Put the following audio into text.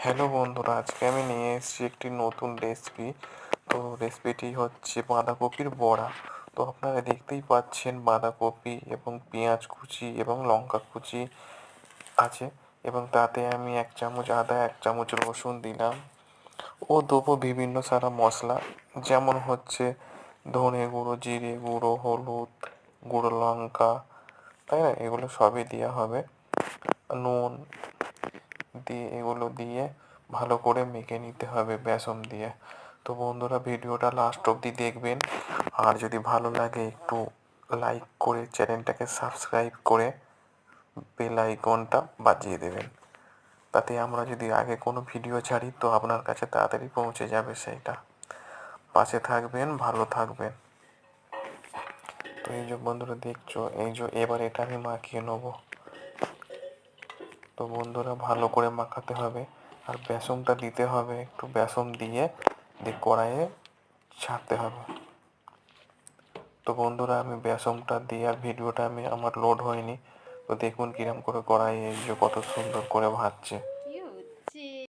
Hello বন্ধুরা, আজকে আমি নিয়ে এসেছি একটি নতুন রেসিপি। তো রেসিপিটি হচ্ছে বাঁধাকপির বড়া। তো আপনারা দেখতেই পাচ্ছেন বাঁধাকপি এবং পেঁয়াজ কুচি এবং লঙ্কা কুচি আছে, এবং তাতে আমি 1 চামচ আদা, 1 চামচ রসুন দিলাম ও দেবো বিভিন্ন সারা মশলা, যেমন হচ্ছে ধনে গুঁড়ো, জিরে গুঁড়ো, হলুদ গুঁড়ো, লঙ্কা, তাই না, এগুলো সবই দেওয়া হবে। নুন দিয়ে এগুলো দিয়ে ভালো করে মেখে নিতে হবে বেসন দিয়ে। তো বন্ধুরা, ভিডিওটা লাস্ট অবধি দেখবেন, আর যদি ভালো লাগে একটু লাইক করে চ্যানেলটাকে সাবস্ক্রাইব করে বেল আইকনটা বাজিয়ে দেবেন। তাতে আমরা যদি আগে কোনো ভিডিও ছাড়ি তো আপনার কাছে তাড়াতাড়ি পৌঁছে যাবে সেইটা। পাশে থাকবেন, ভালো থাকবেন। তো এই যে বন্ধুরা দেখছো, এই যে এবার এটা আমি মাখিয়ে নেবো। তো বন্ধুরা, ভালো করে মাখাতে হবে, আর বেসনটা দিতে হবে, একটু বেসন দিয়ে কড়াইয়ে ছাড়তে হবে। তো বন্ধুরা, আমি বেসনটা দিয়ে আর ভিডিওটা আমার লোড হয়নি। তো দেখুন কিরম করে কড়াইয়ে এই যে কত সুন্দর করে ভাজছে।